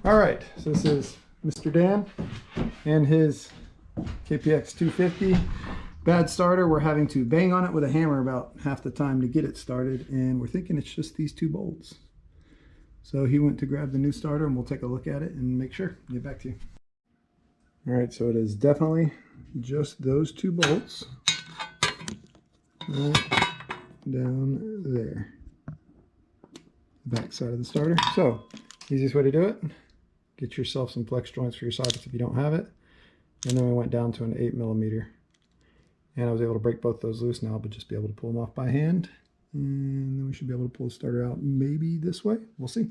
All right, so this is Mr. Dan and his KPX 250. Bad starter. We're having to bang on it with a hammer about half the time to get it started, and we're thinking it's just these two bolts. So he went to grab the new starter, and we'll take a look at it and make sure. Get back to you. All right, so it is definitely just those two bolts right down there. Back side of the starter. So easiest way to do it, get yourself some flex joints for your sockets if you don't have it. And then we went down to an 8mm, and I was able to break both those loose. Now I'll just be able to pull them off by hand, and then we should be able to pull the starter out maybe this way. We'll see.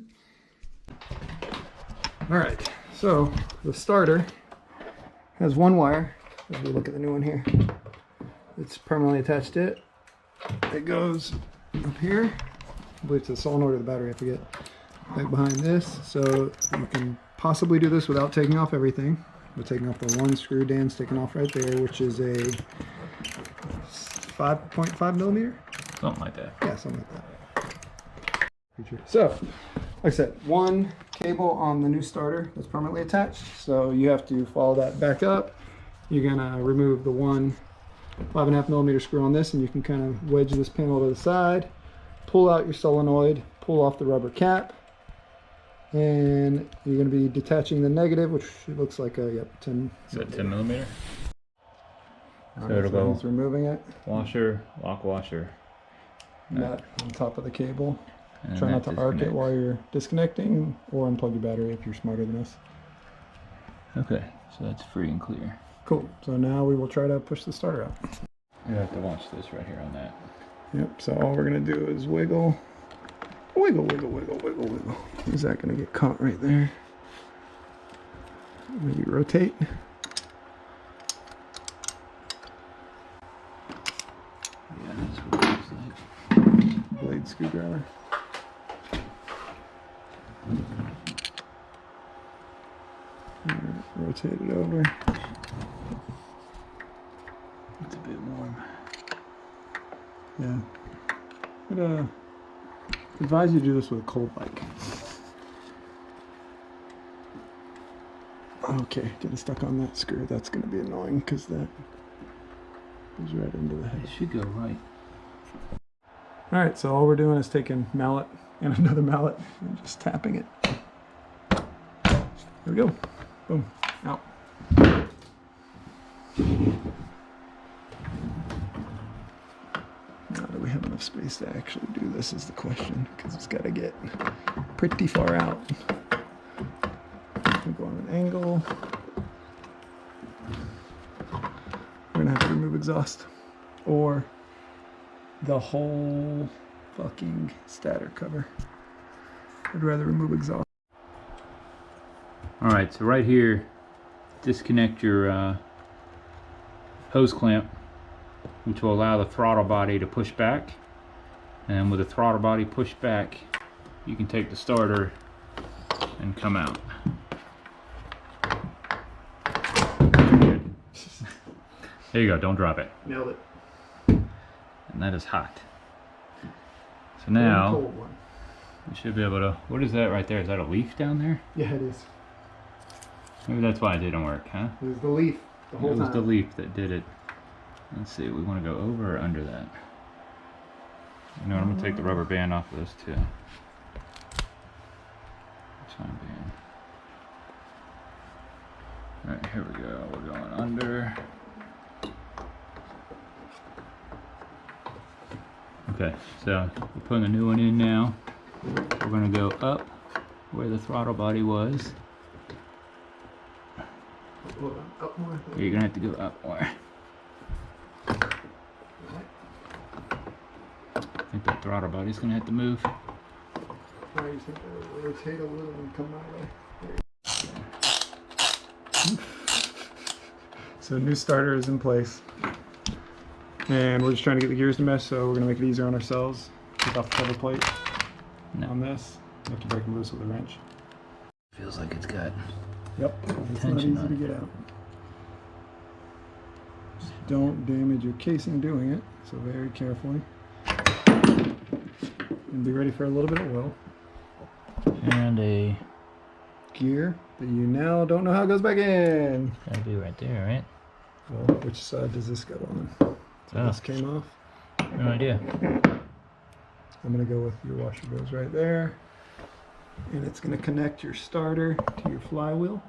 All right, so the starter has one wire. As we look at the new one here, it's permanently attached to it. It goes up here. I believe it's the solenoid or the battery, I forget. Right behind this, so you can possibly do this without taking off everything. We're taking off the one screw Dan's taking off right there, which is a 5.5mm? Something like that. Yeah, something like that. So, like I said, one cable on the new starter that's permanently attached. So you have to follow that back up. You're gonna remove the one 5.5mm screw on this, and you can kind of wedge this panel to the side, pull out your solenoid, pull off the rubber cap, and you're going to be detaching the negative, which looks like a 10. Is that 10mm? So it'll so go. he's removing it. Washer, lock washer. Nut on top of the cable. And Try not to arc it disconnects. while you're disconnecting, or unplug your battery if you're smarter than us. Okay, so that's free and clear. Cool. So now we will try to push the starter out. You have to watch this right here on that. Yep. So all we're going to do is wiggle. Wiggle, wiggle, wiggle, wiggle, wiggle. Is that going to get caught right there? Maybe rotate. Yeah, that's what it looks like. Blade screwdriver. Rotate it over. It's a bit warm. Yeah. I'd advise you to do this with a cold bike. Okay, getting stuck on that screw. That's going to be annoying because that goes right into the head. It should go right. All right, so all we're doing is taking mallet and another mallet and just tapping it. There we go. Boom. Out. Now, do we have enough space to actually do this is the question, because it's got to get pretty far out. We go on an angle. We're going to have to remove exhaust or the whole fucking stator cover. I'd rather remove exhaust. Alright, so right here, disconnect your hose clamp, which will allow the throttle body to push back. And with the throttle body pushed back, you can take the starter and come out. There you go, don't drop it. Nailed it. And that is hot. So now, Cold one. we should be able to, what is that right there? Is that a leaf down there? Yeah, it is. Maybe that's why it didn't work, huh? It was the leaf the whole It was time. the leaf that did it. Let's see, we want to go over or under that. You know what, I'm going to take the rubber band off of this too. Time band. Alright, here we go. We're going under. Okay, so we're putting a new one in now. We're going to go up where the throttle body was. Up more. You're going to have to go up more. I think that throttle body's going to have to move. I just think I'll rotate a little and come my way. So new starter is in place. And we're just trying to get the gears to mesh, so we're going to make it easier on ourselves. Take off the cover plate on this. You have to break them loose with a wrench. Feels like it's got. Yep, it's not Tension easy on to it. get out. Just don't damage your casing doing it, so very carefully. And be ready for a little bit of oil. And a gear that you now don't know how it goes back in. Gotta be right there, right? Well, which side does this go on? So this came off. No idea. I'm gonna go with your washer goes right there. And it's gonna connect your starter to your flywheel.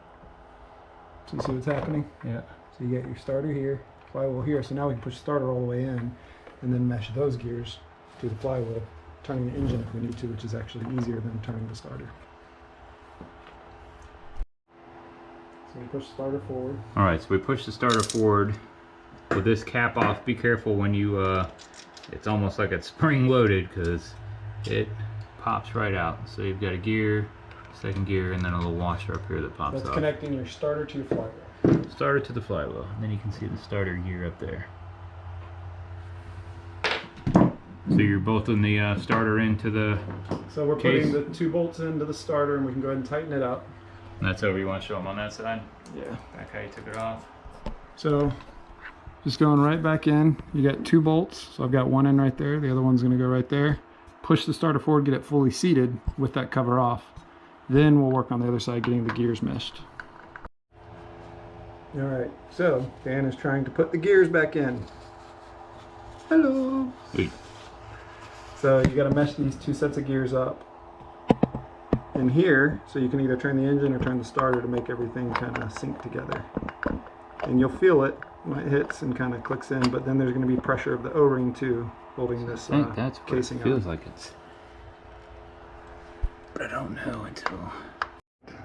So you see what's happening? Yeah. So you got your starter here, flywheel here. So now we can push the starter all the way in and then mesh those gears to the flywheel, turning the engine if we need to, which is actually easier than turning the starter. So we push the starter forward. All right, so we push the starter forward with this cap off. Be careful when you, it's almost like it's spring loaded because it pops right out. So you've got a gear, second gear, and then a little washer up here that pops That's off. connecting your starter to your flywheel. Starter to the flywheel, and then you can see the starter gear up there. So you're both in the starter into the So we're case. putting the 2 bolts into the starter, and we can go ahead and tighten it up. And that's over. You want to show them on that side? Yeah. Back how you took it off. So just going right back in. You got 2 bolts. So I've got one in right there. The other one's going to go right there. Push the starter forward, get it fully seated with that cover off. Then we'll work on the other side, getting the gears meshed. All right. So Dan is trying to put the gears back in. Hello. Sweet. So you got to mesh these 2 sets of gears up in here, so you can either turn the engine or turn the starter to make everything kind of sync together. And you'll feel it when it hits and kind of clicks in, but then there's going to be pressure of the O-ring too, holding this I think that's what casing it feels on. like it's. But I don't know until.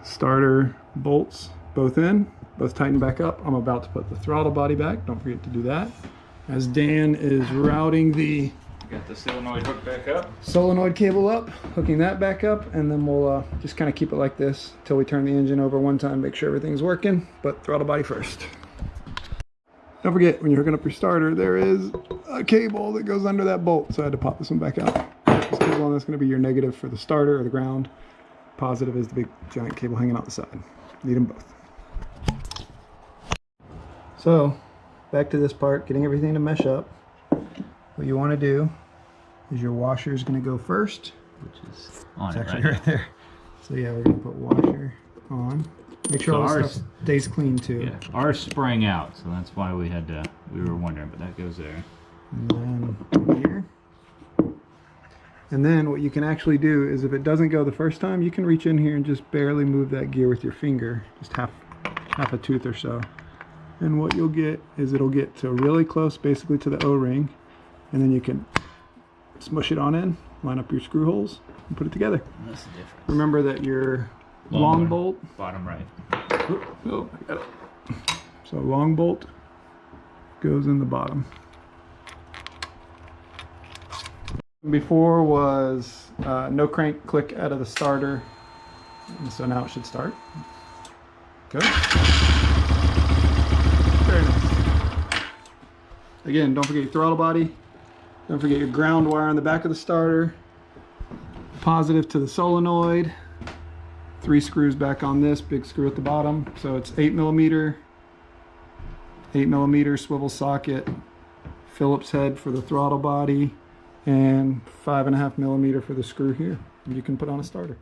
Starter bolts both in, both tightened back up. I'm about to put the throttle body back. Don't forget to do that. As Dan is routing the Got the solenoid hooked back up. solenoid cable up, hooking that back up, and then we'll just kind of keep it like this until we turn the engine over one time, make sure everything's working, but throttle body first. Don't forget, when you're hooking up your starter, there is a cable that goes under that bolt, so I had to pop this one back out. This cable on that's going to be your negative for the starter or the ground. Positive is the big giant cable hanging out the side. Need them both. So, back to this part, getting everything to mesh up. What you want to do is your washer is going to go first, Which is on it's it actually right right there. So yeah, we're going to put washer on. Make sure So all this ours- stuff stays clean too. Yeah, ours sprang out, so that's why we had to. We were wondering, but that goes there. And then here. And then what you can actually do is if it doesn't go the first time, you can reach in here and just barely move that gear with your finger, just half a tooth or so. And what you'll get is it'll get to really close basically to the O-ring, and then you can smush it on in, line up your screw holes, and put it together. That's the difference. Remember that your Long long one. bolt, Bottom right. oh, I got it. So long bolt goes in the bottom. Before was no crank click out of the starter, and so now it should start. Good. Very nice. Again, don't forget your throttle body. Don't forget your ground wire on the back of the starter. Positive to the solenoid. 3 screws back on this, big screw at the bottom. So it's 8mm swivel socket, Phillips head for the throttle body, and 5.5mm for the screw here. You can put on a starter.